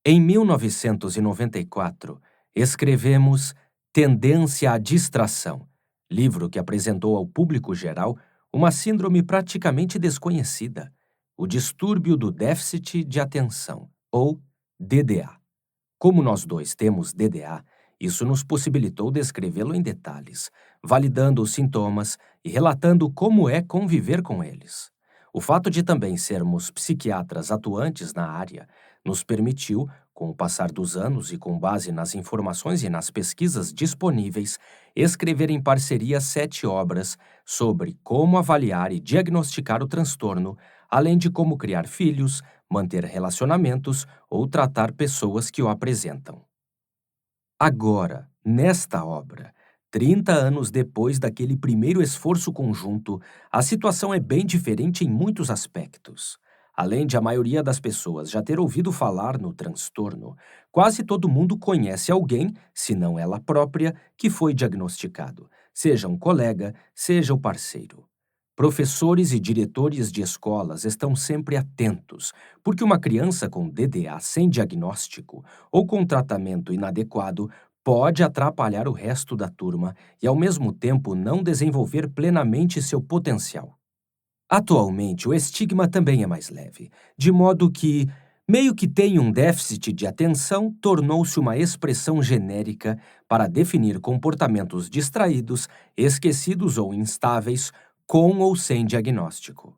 Em 1994, escrevemos Tendência à Distração, livro que apresentou ao público geral uma síndrome praticamente desconhecida, o distúrbio do déficit de atenção, ou DDA. Como nós dois temos DDA, isso nos possibilitou descrevê-lo em detalhes, validando os sintomas e relatando como é conviver com eles. O fato de também sermos psiquiatras atuantes na área nos permitiu, com o passar dos anos e com base nas informações e nas pesquisas disponíveis, escrever em parceria 7 obras sobre como avaliar e diagnosticar o transtorno, além de como criar filhos, manter relacionamentos ou tratar pessoas que o apresentam. Agora, nesta obra, 30 anos depois daquele primeiro esforço conjunto, a situação é bem diferente em muitos aspectos. Além de a maioria das pessoas já ter ouvido falar no transtorno, quase todo mundo conhece alguém, se não ela própria, que foi diagnosticado, seja um colega, seja o parceiro. Professores e diretores de escolas estão sempre atentos, porque uma criança com DDA sem diagnóstico ou com tratamento inadequado pode atrapalhar o resto da turma e, ao mesmo tempo, não desenvolver plenamente seu potencial. Atualmente, o estigma também é mais leve, de modo que, meio que tem um déficit de atenção, tornou-se uma expressão genérica para definir comportamentos distraídos, esquecidos ou instáveis, com ou sem diagnóstico.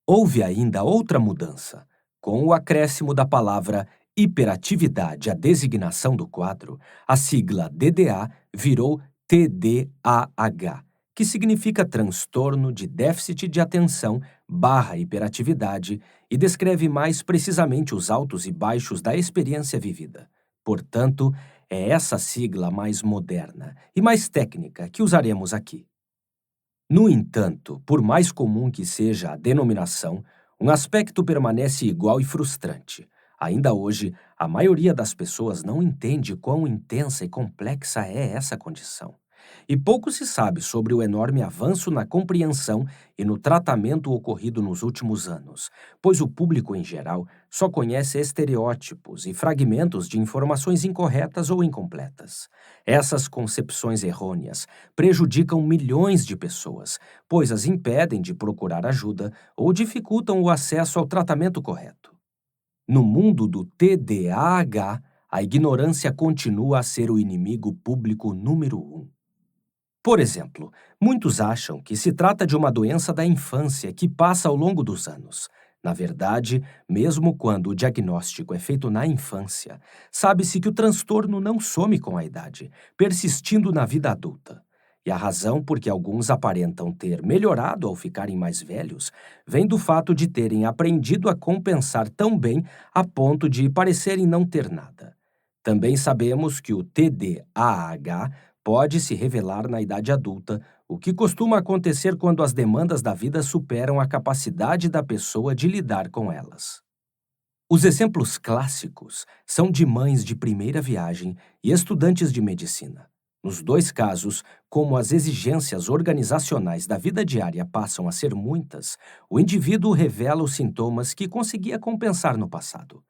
Houve ainda outra mudança. Com o acréscimo da palavra hiperatividade à designação do quadro, a sigla DDA virou TDAH, que significa transtorno de déficit de atenção barra hiperatividade e descreve mais precisamente os altos e baixos da experiência vivida. Portanto, é essa sigla mais moderna e mais técnica que usaremos aqui. No entanto, por mais comum que seja a denominação, um aspecto permanece igual e frustrante. Ainda hoje, a maioria das pessoas não entende quão intensa e complexa é essa condição. E pouco se sabe sobre o enorme avanço na compreensão e no tratamento ocorrido nos últimos anos, pois o público em geral só conhece estereótipos e fragmentos de informações incorretas ou incompletas. Essas concepções errôneas prejudicam milhões de pessoas, pois as impedem de procurar ajuda ou dificultam o acesso ao tratamento correto. No mundo do TDAH, a ignorância continua a ser o inimigo público número um. Por exemplo, muitos acham que se trata de uma doença da infância que passa ao longo dos anos. Na verdade, mesmo quando o diagnóstico é feito na infância, sabe-se que o transtorno não some com a idade, persistindo na vida adulta. E a razão por que alguns aparentam ter melhorado ao ficarem mais velhos vem do fato de terem aprendido a compensar tão bem a ponto de parecerem não ter nada. Também sabemos que o TDAH pode se revelar na idade adulta, o que costuma acontecer quando as demandas da vida superam a capacidade da pessoa de lidar com elas. Os exemplos clássicos são de mães de primeira viagem e estudantes de medicina. Nos dois casos, como as exigências organizacionais da vida diária passam a ser muitas, o indivíduo revela os sintomas que conseguia compensar no passado.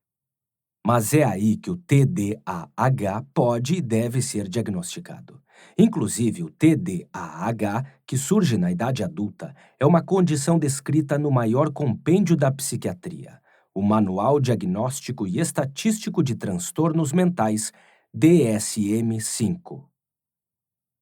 Mas é aí que o TDAH pode e deve ser diagnosticado. Inclusive, o TDAH, que surge na idade adulta, é uma condição descrita no maior compêndio da psiquiatria, o Manual Diagnóstico e Estatístico de Transtornos Mentais, DSM-5.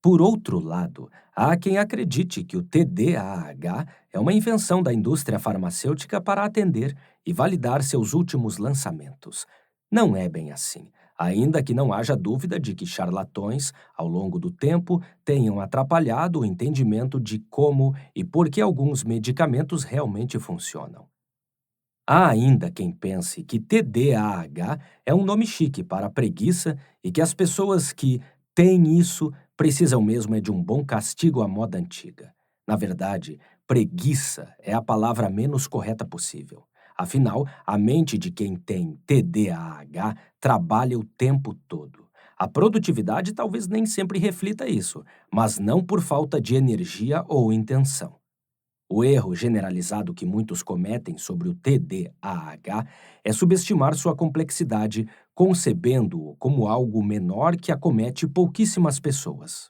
Por outro lado, há quem acredite que o TDAH é uma invenção da indústria farmacêutica para atender e validar seus últimos lançamentos. Não é bem assim, ainda que não haja dúvida de que charlatões, ao longo do tempo, tenham atrapalhado o entendimento de como e por que alguns medicamentos realmente funcionam. Há ainda quem pense que TDAH é um nome chique para preguiça e que as pessoas que têm isso precisam mesmo é de um bom castigo à moda antiga. Na verdade, preguiça é a palavra menos correta possível. Afinal, a mente de quem tem TDAH trabalha o tempo todo. A produtividade talvez nem sempre reflita isso, mas não por falta de energia ou intenção. O erro generalizado que muitos cometem sobre o TDAH é subestimar sua complexidade, concebendo-o como algo menor que acomete pouquíssimas pessoas.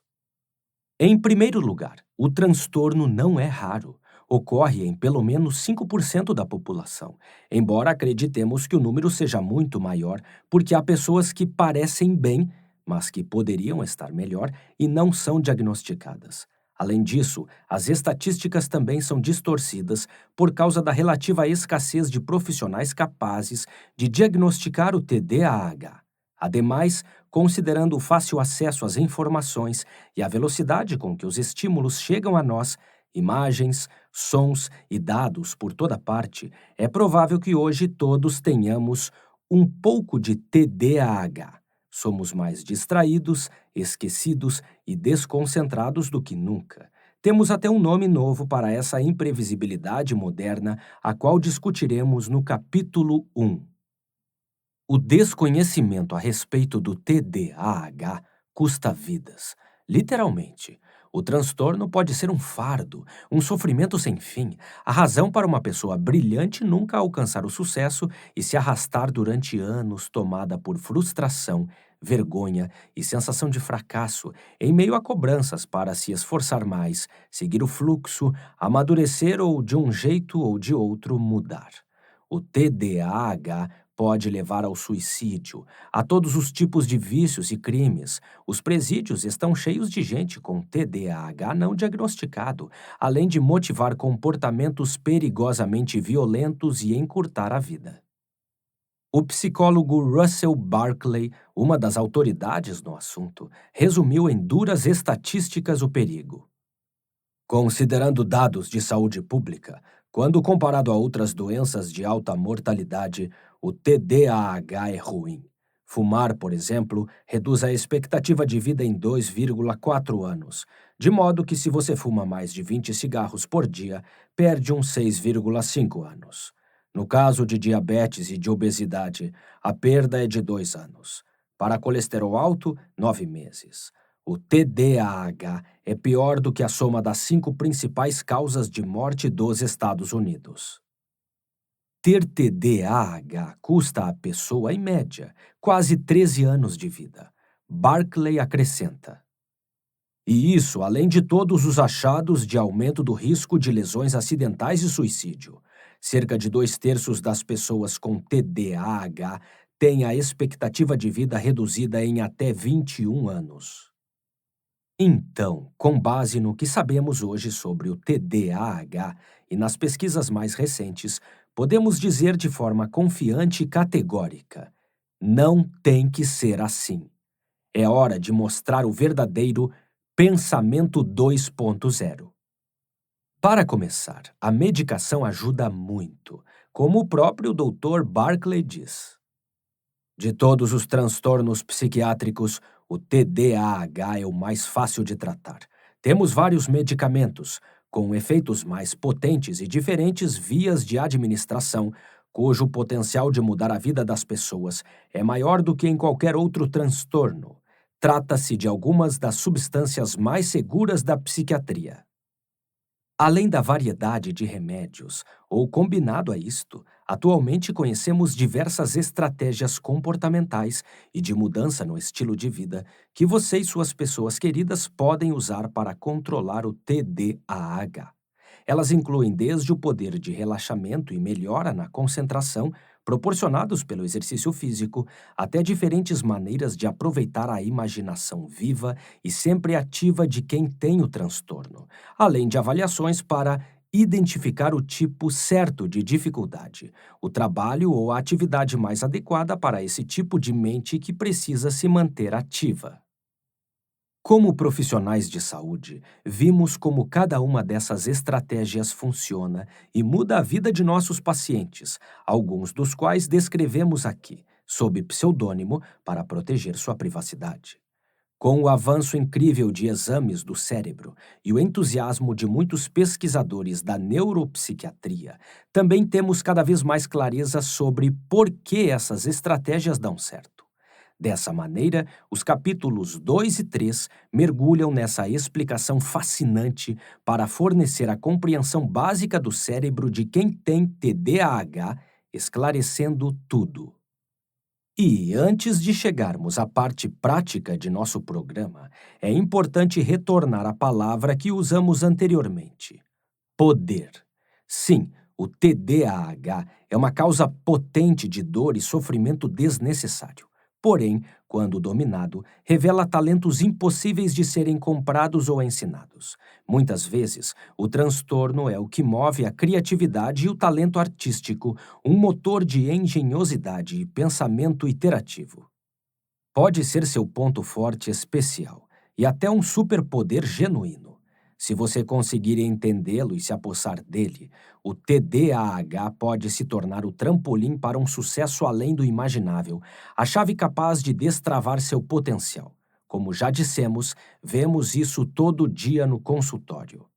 Em primeiro lugar, o transtorno não é raro. Ocorre em pelo menos 5% da população, embora acreditemos que o número seja muito maior, porque há pessoas que parecem bem, mas que poderiam estar melhor e não são diagnosticadas. Além disso, as estatísticas também são distorcidas por causa da relativa escassez de profissionais capazes de diagnosticar o TDAH. Ademais, considerando o fácil acesso às informações e a velocidade com que os estímulos chegam a nós, imagens, sons e dados por toda parte, é provável que hoje todos tenhamos um pouco de TDAH. Somos mais distraídos, esquecidos e desconcentrados do que nunca. Temos até um nome novo para essa imprevisibilidade moderna, a qual discutiremos no capítulo 1. O desconhecimento a respeito do TDAH custa vidas. Literalmente. O transtorno pode ser um fardo, um sofrimento sem fim, a razão para uma pessoa brilhante nunca alcançar o sucesso e se arrastar durante anos tomada por frustração, vergonha e sensação de fracasso, em meio a cobranças para se esforçar mais, seguir o fluxo, amadurecer ou, de um jeito ou de outro, mudar. O TDAH pode levar ao suicídio, a todos os tipos de vícios e crimes. Os presídios estão cheios de gente com TDAH não diagnosticado, além de motivar comportamentos perigosamente violentos e encurtar a vida. O psicólogo Russell Barkley, uma das autoridades no assunto, resumiu em duras estatísticas o perigo. Considerando dados de saúde pública, quando comparado a outras doenças de alta mortalidade, o TDAH é ruim. Fumar, por exemplo, reduz a expectativa de vida em 2,4 anos, de modo que se você fuma mais de 20 cigarros por dia, perde uns 6,5 anos. No caso de diabetes e de obesidade, a perda é de 2 anos. Para colesterol alto, 9 meses. O TDAH é pior do que a soma das 5 principais causas de morte dos Estados Unidos. Ter TDAH custa à pessoa, em média, quase 13 anos de vida. Barkley acrescenta. E isso além de todos os achados de aumento do risco de lesões acidentais e suicídio. Cerca de 2/3 das pessoas com TDAH têm a expectativa de vida reduzida em até 21 anos. Então, com base no que sabemos hoje sobre o TDAH e nas pesquisas mais recentes, podemos dizer de forma confiante e categórica: não tem que ser assim. É hora de mostrar o verdadeiro pensamento 2.0. Para começar, a medicação ajuda muito, como o próprio Dr. Barkley diz. De todos os transtornos psiquiátricos, o TDAH é o mais fácil de tratar. Temos vários medicamentos, com efeitos mais potentes e diferentes vias de administração, cujo potencial de mudar a vida das pessoas é maior do que em qualquer outro transtorno. Trata-se de algumas das substâncias mais seguras da psiquiatria. Além da variedade de remédios, ou combinado a isto, atualmente conhecemos diversas estratégias comportamentais e de mudança no estilo de vida que você e suas pessoas queridas podem usar para controlar o TDAH. Elas incluem desde o poder de relaxamento e melhora na concentração, proporcionados pelo exercício físico, até diferentes maneiras de aproveitar a imaginação viva e sempre ativa de quem tem o transtorno, além de avaliações para identificar o tipo certo de dificuldade, o trabalho ou a atividade mais adequada para esse tipo de mente que precisa se manter ativa. Como profissionais de saúde, vimos como cada uma dessas estratégias funciona e muda a vida de nossos pacientes, alguns dos quais descrevemos aqui, sob pseudônimo para proteger sua privacidade. Com o avanço incrível de exames do cérebro e o entusiasmo de muitos pesquisadores da neuropsiquiatria, também temos cada vez mais clareza sobre por que essas estratégias dão certo. Dessa maneira, os capítulos 2 e 3 mergulham nessa explicação fascinante para fornecer a compreensão básica do cérebro de quem tem TDAH, esclarecendo tudo. E antes de chegarmos à parte prática de nosso programa, é importante retornar à palavra que usamos anteriormente: poder. Sim, o TDAH é uma causa potente de dor e sofrimento desnecessário. Porém, quando dominado, revela talentos impossíveis de serem comprados ou ensinados. Muitas vezes, o transtorno é o que move a criatividade e o talento artístico, um motor de engenhosidade e pensamento iterativo. Pode ser seu ponto forte especial e até um superpoder genuíno. Se você conseguir entendê-lo e se apossar dele, o TDAH pode se tornar o trampolim para um sucesso além do imaginável, a chave capaz de destravar seu potencial. Como já dissemos, vemos isso todo dia no consultório.